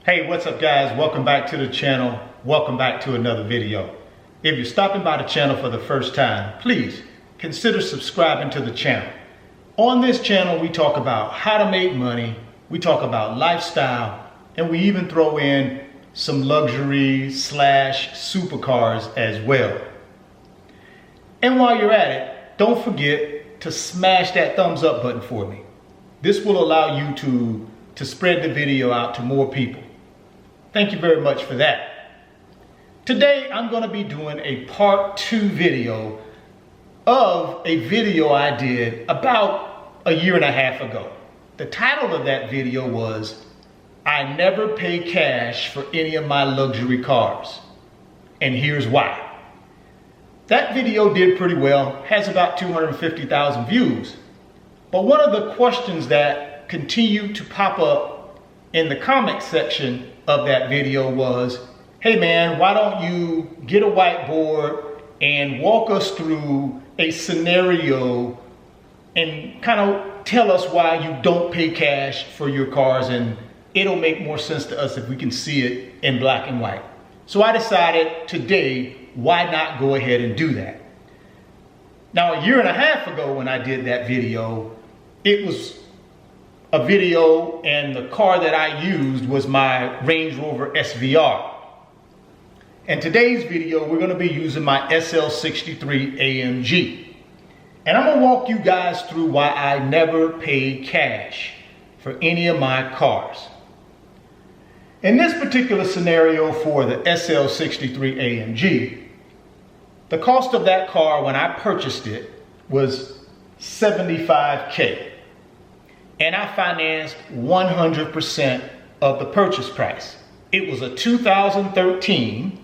Hey, what's up guys? Welcome back to the channel. Welcome back to another video. If you're stopping by the channel for the first time, please consider subscribing to the channel. On this channel, we talk about how to make money, we talk about lifestyle, and we even throw in some luxury / supercars as well. And while you're at it, don't forget to smash that thumbs up button for me. This will allow you to spread the video out to more people. Thank you very much for that. Today, I'm going to be doing a part 2 video of a video I did about a year and a half ago. The title of that video was, I never pay cash for any of my luxury cars. And here's why. That video did pretty well, has about 250,000 views. But one of the questions that continued to pop up in the comment section of that video was, hey man, why don't you get a whiteboard and walk us through a scenario and kind of tell us why you don't pay cash for your cars, and it'll make more sense to us if we can see it in black and white. So I decided today, why not go ahead and do that? Now, a year and a half ago when I did that video, it was a video and the car that I used was my Range Rover SVR. In today's video, we're going to be using my SL63 AMG. And I'm going to walk you guys through why I never pay cash for any of my cars. In this particular scenario for the SL63 AMG, the cost of that car when I purchased it was $75K. And I financed 100% of the purchase price. It was a 2013,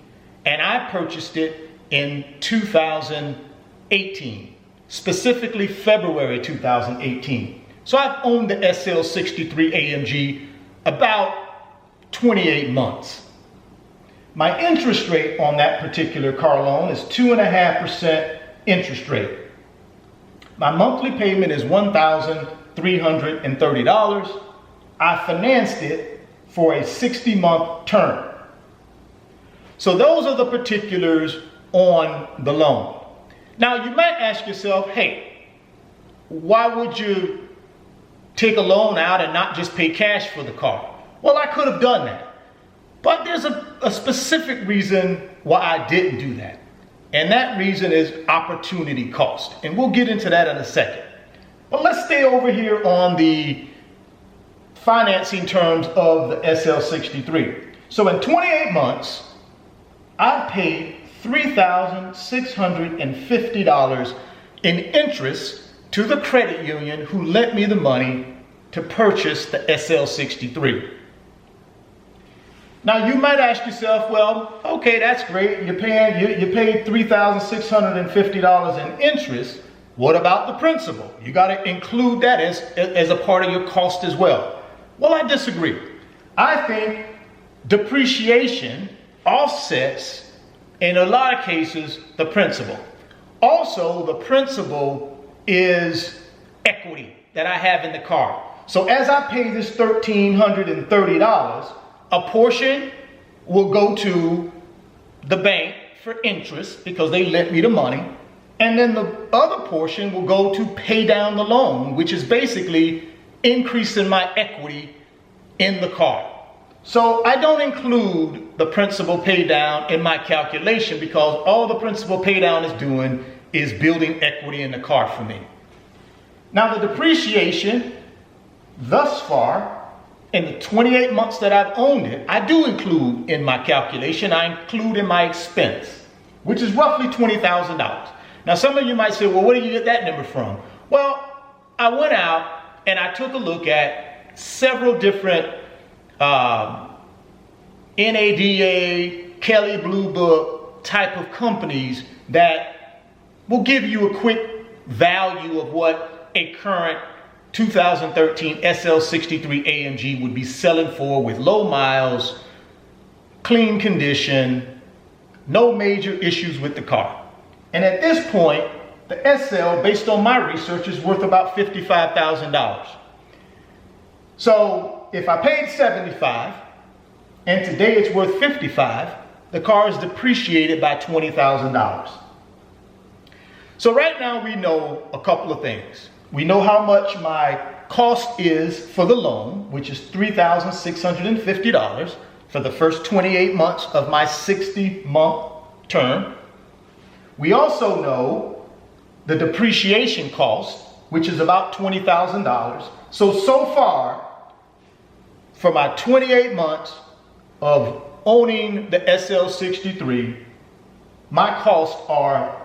and I purchased it in 2018, specifically February 2018. So I've owned the SL63 AMG about 28 months. My interest rate on that particular car loan is 2.5% interest rate. My monthly payment is $1,330. I financed it for a 60-month term. So those are the particulars on the loan. Now you might ask yourself, hey, why would you take a loan out and not just pay cash for the car? Well, I could have done that. But there's a specific reason why I didn't do that. And that reason is opportunity cost. And we'll get into that in a second. But let's stay over here on the financing terms of the SL63. So in 28 months, I paid $3,650 in interest to the credit union who lent me the money to purchase the SL63. Now you might ask yourself, well, okay, that's great. You paid $3,650 in interest. What about the principal? You got to include that as a part of your cost as well. Well, I disagree. I think depreciation offsets, in a lot of cases, the principal. Also, the principal is equity that I have in the car. So as I pay this $1,330, a portion will go to the bank for interest because they lent me the money. And then the other portion will go to pay down the loan, which is basically increasing my equity in the car. So I don't include the principal pay down in my calculation because all the principal pay down is doing is building equity in the car for me. Now the depreciation thus far, in the 28 months that I've owned it, I do include in my calculation, I include in my expense, which is roughly $20,000. Now some of you might say, well, where do you get that number from? Well, I went out and I took a look at several different NADA, Kelley Blue Book type of companies that will give you a quick value of what a current 2013 SL63 AMG would be selling for with low miles, clean condition, no major issues with the car. And at this point, the SL, based on my research, is worth about $55,000. So if I paid $75 and today it's worth $55,000, the car is depreciated by $20,000. So right now we know a couple of things. We know how much my cost is for the loan, which is $3,650 for the first 28 months of my 60-month term. We also know the depreciation cost, which is about $20,000. So far, for my 28 months of owning the SL63, my costs are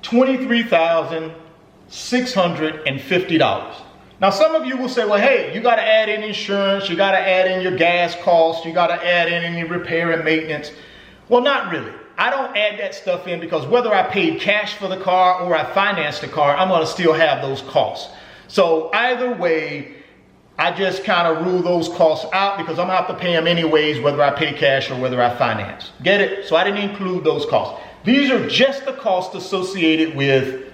$23,650. Now, some of you will say, well, hey, you got to add in insurance, you got to add in your gas costs, you got to add in any repair and maintenance. Well, not really. I don't add that stuff in because whether I paid cash for the car or I financed the car, I'm going to still have those costs. So either way, I just kind of rule those costs out because I'm going to have to pay them anyways, whether I pay cash or whether I finance. Get it? So I didn't include those costs. These are just the costs associated with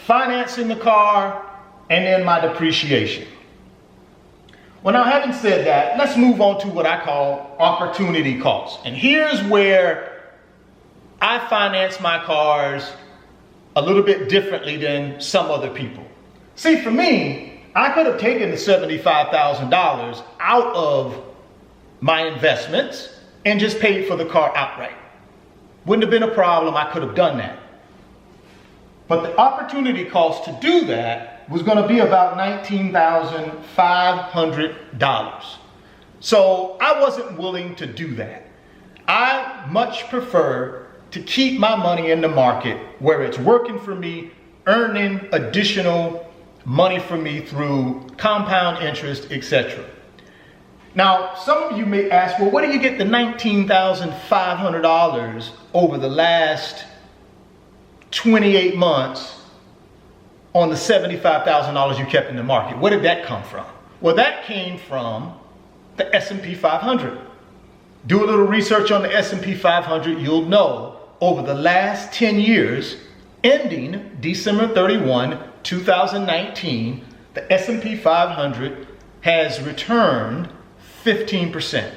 financing the car and then my depreciation. Well, now having said that, let's move on to what I call opportunity costs. And here's where I finance my cars a little bit differently than some other people. See, for me, I could have taken the $75,000 out of my investments and just paid for the car outright. Wouldn't have been a problem. I could have done that. But the opportunity cost to do that was going to be about $19,500. So I wasn't willing to do that. I much prefer to keep my money in the market where it's working for me, earning additional money for me through compound interest, etc. Now, some of you may ask, well, where do you get the $19,500 over the last 28 months on the $75,000 you kept in the market? Where did that come from? Well, that came from the S&P 500. Do a little research on the S&P 500, you'll know over the last 10 years, ending December 31, 2019, the S&P 500 has returned 15%.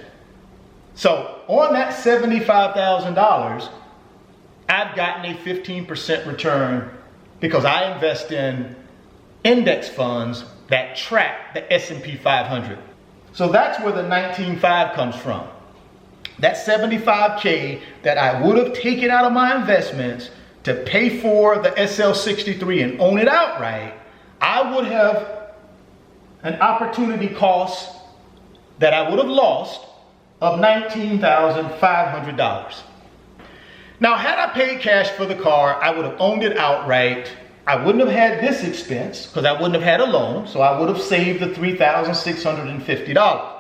So on that $75,000, I've gotten a 15% return because I invest in index funds that track the S&P 500. So that's where the 19.5 comes from. That $75K that I would have taken out of my investments to pay for the SL63 and own it outright, I would have an opportunity cost that I would have lost of $19,500. Now, had I paid cash for the car, I would have owned it outright. I wouldn't have had this expense because I wouldn't have had a loan, so I would have saved the $3,650.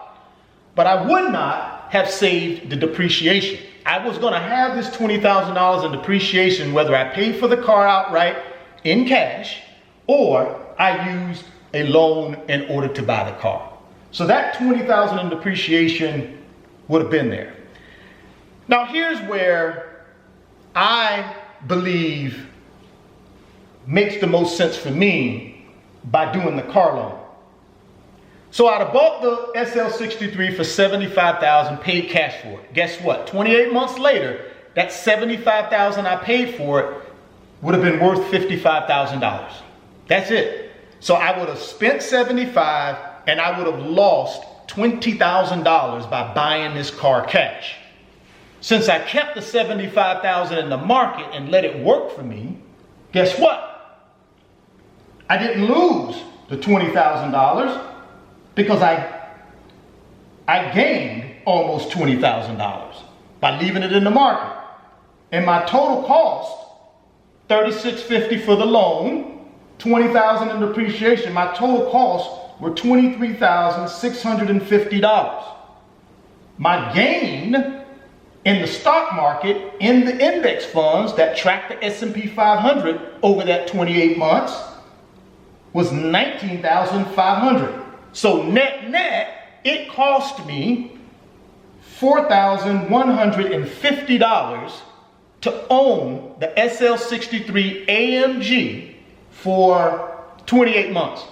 But I would not have saved the depreciation. I was going to have this $20,000 in depreciation whether I paid for the car outright in cash or I used a loan in order to buy the car. So that $20,000 in depreciation would have been there. Now here's where I believe makes the most sense for me by doing the car loan. So I'd have bought the SL63 for $75,000, paid cash for it. Guess what? 28 months later, that $75,000 I paid for it would have been worth $55,000. That's it. So I would have spent $75,000 and I would have lost $20,000 by buying this car cash. Since I kept the $75,000 in the market and let it work for me, guess what? I didn't lose the $20,000 because I gained almost $20,000 by leaving it in the market. And my total cost, $36.50 for the loan, $20,000 in depreciation, my total costs were $23,650. My gain in the stock market, in the index funds that track the S&P 500 over that 28 months was $19,500. So net, it cost me $4,150 to own the SL63 AMG for 28 months.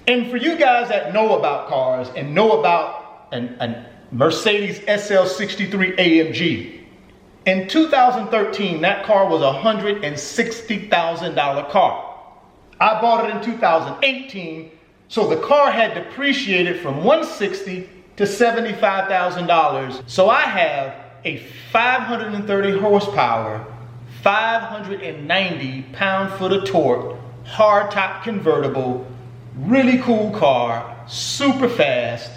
And for you guys that know about cars and know about and Mercedes SL63 AMG. In 2013, that car was a $160,000 car. I bought it in 2018, so the car had depreciated from $160,000 to $75,000. So I have a 530 horsepower, 590 pound-foot of torque, hardtop convertible, really cool car, super fast,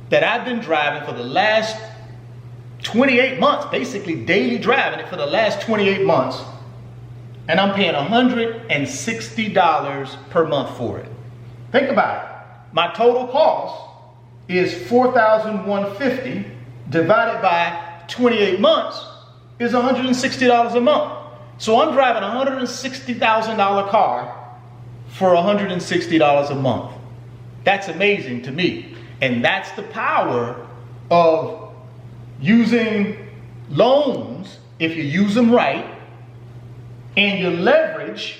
that I've been driving for the last 28 months, basically daily driving it for the last 28 months. And I'm paying $160 per month for it. Think about it. My total cost is $4,150 divided by 28 months is $160 a month. So I'm driving a $160,000 car for $160 a month. That's amazing to me. And that's the power of using loans, if you use them right, and you leverage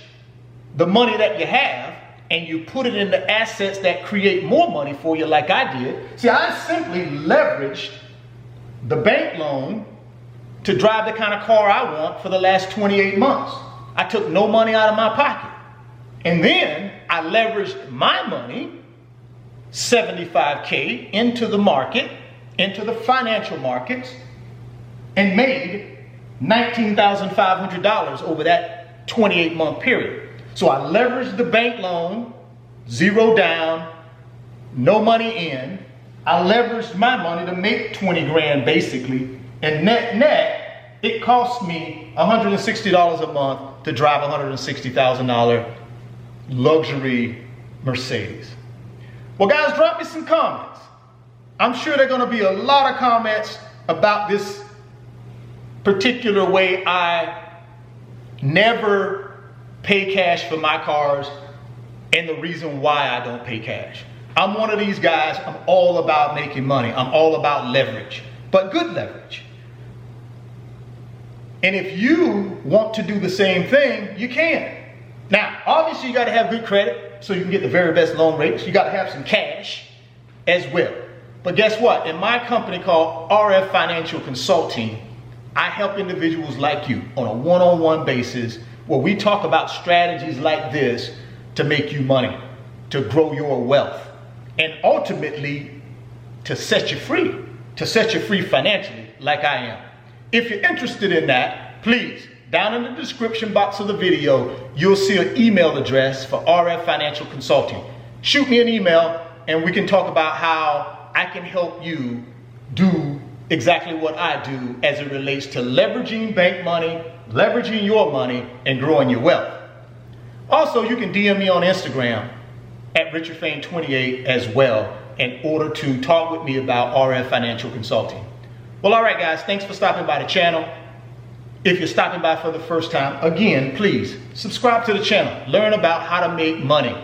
the money that you have and you put it into assets that create more money for you, like I did. See, I simply leveraged the bank loan to drive the kind of car I want for the last 28 months. I took no money out of my pocket. And then I leveraged my money, $75K, into the market, into the financial markets, and made $19,500 over that 28-month period. So I leveraged the bank loan, zero down, no money in. I leveraged my money to make 20 grand basically, and net, it cost me $160 a month to drive a $160,000 luxury Mercedes. Well, guys, drop me some comments. I'm sure there are going to be a lot of comments about this particular way I never pay cash for my cars and the reason why I don't pay cash. I'm one of these guys. I'm all about making money. I'm all about leverage, but good leverage. And if you want to do the same thing, you can. Now, obviously, you got to have good credit so you can get the very best loan rates. You got to have some cash as well. But guess what? In my company called RF Financial Consulting, I help individuals like you on a one-on-one basis where we talk about strategies like this to make you money, to grow your wealth, and ultimately to set you free financially like I am. If you're interested in that, please, down in the description box of the video, you'll see an email address for RF Financial Consulting. Shoot me an email and we can talk about how I can help you do exactly what I do as it relates to leveraging bank money, leveraging your money, and growing your wealth. Also, you can DM me on Instagram at RichardFane28 as well in order to talk with me about RF Financial Consulting. Well, all right, guys, thanks for stopping by the channel. If you're stopping by for the first time, again, please subscribe to the channel. Learn about how to make money.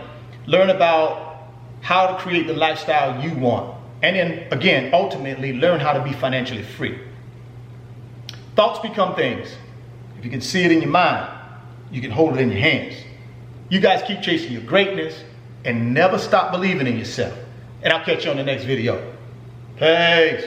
Learn about how to create the lifestyle you want. And then, again, ultimately, learn how to be financially free. Thoughts become things. If you can see it in your mind, you can hold it in your hands. You guys keep chasing your greatness and never stop believing in yourself. And I'll catch you on the next video. Peace.